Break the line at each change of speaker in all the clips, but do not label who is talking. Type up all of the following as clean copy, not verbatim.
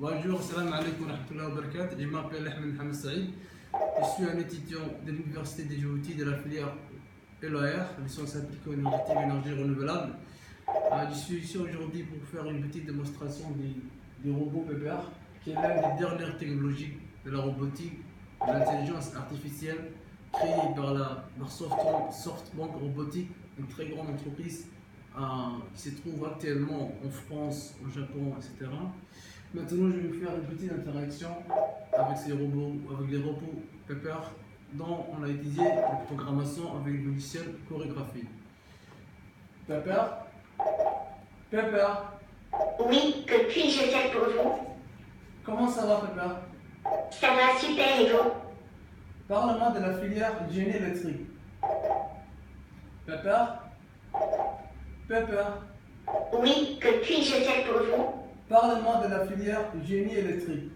Bonjour, salam alaikum wa rahmatullahi wa barakatuh. Je m'appelle Ahmed Mohamed Saïd. Je suis un étudiant de l'Université de Djibouti de la filière LAR, licence appliquée aux initiatives énergie renouvelable. Je suis ici aujourd'hui pour faire une petite démonstration des robots PPR, qui est l'une des dernières technologies de la robotique, de l'intelligence artificielle, créée par SoftBank Robotique, une très grande entreprise qui se trouve actuellement en France, au Japon, etc. Maintenant, je vais faire une petite interaction avec ces robots, avec les robots Pepper, dont on a utilisé la programmation avec le logiciel chorégraphie. Pepper, Pepper.
Oui, que puis-je faire pour vous?
Comment ça va, Pepper?
Ça va super et vous?
Parle-moi de la filière génie électrique. Pepper, Pepper.
Oui, que puis-je faire pour vous?
Parle-moi de la filière génie électrique.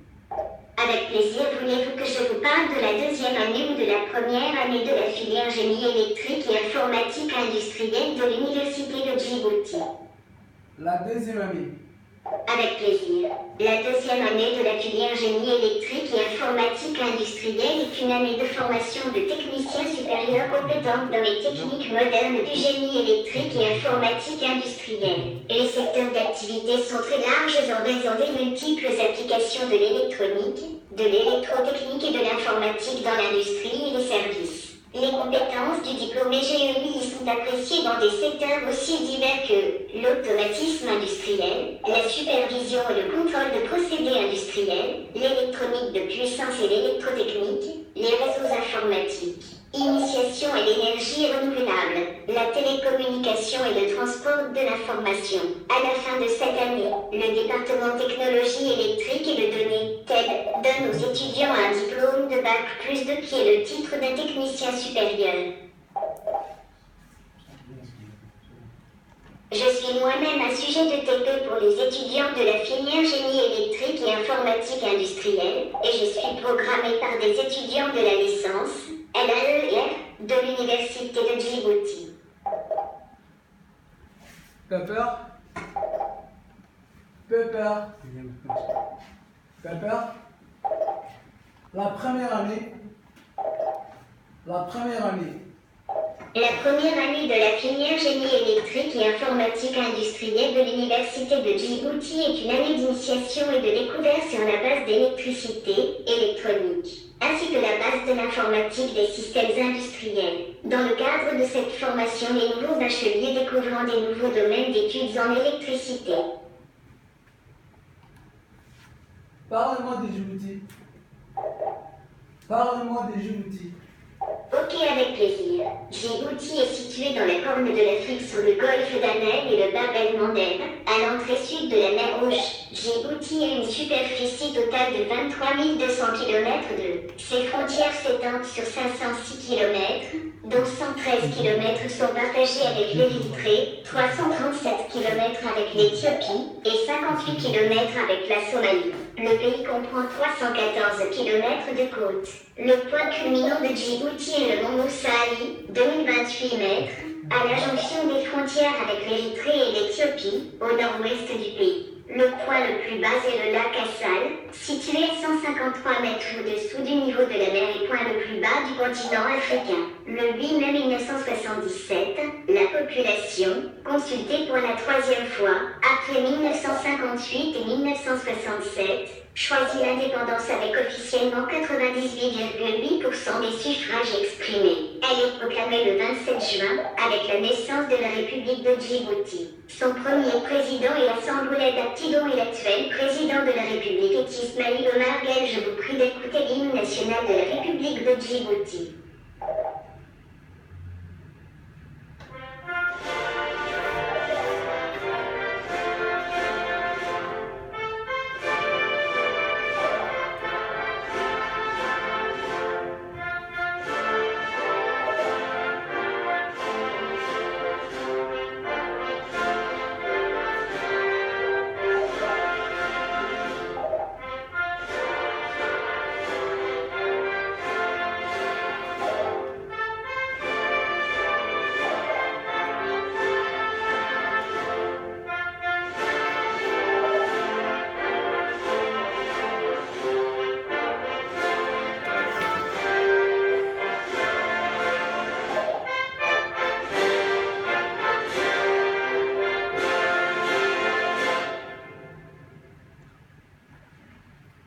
Avec plaisir, voulez-vous que je vous parle de la deuxième année ou de la première année de la filière génie électrique et informatique industrielle de l'Université de Djibouti?
La deuxième année.
Avec plaisir. La deuxième année de la filière génie électrique et informatique industrielle est une année de formation de techniciens supérieurs compétents dans les techniques modernes du génie électrique et informatique industrielle. Les secteurs d'activité sont très larges en raison des multiples applications de l'électronique, de l'électrotechnique et de l'informatique dans l'industrie et les services. Les compétences du diplômé GEI sont appréciées dans des secteurs aussi divers que l'automatisme industriel, la supervision et le contrôle de procédés industriels, l'électronique de puissance et l'électrotechnique, les réseaux informatiques, initiation à l'énergie renouvelable, la télécommunication et le transport de l'information. À la fin de cette année, le département technologie électrique et de données, TED, donne aux étudiants un diplôme de Bac+2 qui est le titre d'un technicien supérieur. Je suis moi-même un sujet de TP pour les étudiants de la filière génie électrique et informatique industrielle, et je suis programmé par des étudiants de la licence, LAER, de l'Université de Djibouti.
Pepper, Pepper, Pepper. La première année.
La première année de la filière génie électrique et informatique industrielle de l'Université de Djibouti est une année d'initiation et de découverte sur la base d'électricité, électronique, ainsi que la base de l'informatique des systèmes industriels. Dans le cadre de cette formation, les nouveaux bacheliers découvrant des nouveaux domaines d'études en électricité.
Parle-moi de Djibouti. Parle-moi de Djibouti.
Ok, avec plaisir. Djibouti est situé dans la corne de l'Afrique sur le golfe d'Aden et le Bab el-Mandeb, à l'entrée sud de la mer Rouge. Djibouti a une superficie totale de 23 200 km de. Ses frontières s'étendent sur 506 km, dont 113 km sont partagés avec l'Érythrée, 337 km avec l'Éthiopie et 58 km avec la Somalie. Le pays comprend 314 km de côte. Le point culminant de Djibouti est le mont Moussa Ali, 2028 mètres, à la jonction des frontières avec l'Érythrée et l'Éthiopie, au nord-ouest du pays. Le point le plus bas est le lac Assal, situé à 153 mètres au-dessous du niveau de la mer et point le plus bas du continent africain. Le 8 mai 1977, la population, consultée pour la troisième fois, après 1958 et 1967, choisit l'indépendance avec officiellement 98,8% des suffrages exprimés. Elle est proclamée le 27 juin, avec la naissance de la République de Djibouti. Son premier président est Assemblée Abtidon et l'actuel président de la République est Ismaïl Omar Guelleh. Je vous prie d'écouter l'hymne national de la République de Djibouti.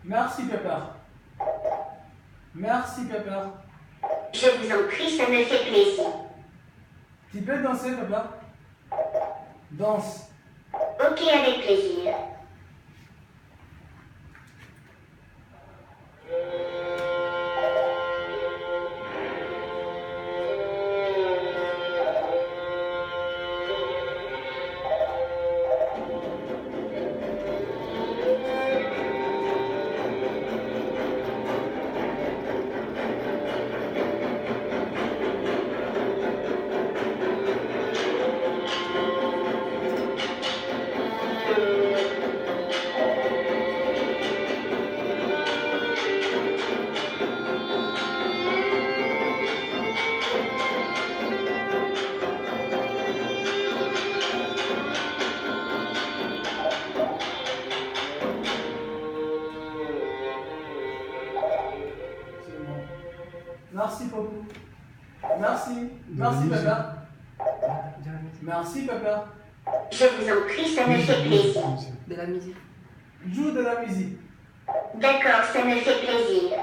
Merci, Pepper. Merci, Pepper.
Je vous en prie, ça me fait plaisir.
Tu peux danser, Pepper? Danse.
Ok, avec plaisir.
C'est bon. Merci, Popou. Merci. Merci, Pepper. Merci, Pepper.
Je vous en prie, ça me fait plaisir.
De la musique.
Joue de la musique.
D'accord, ça me fait plaisir.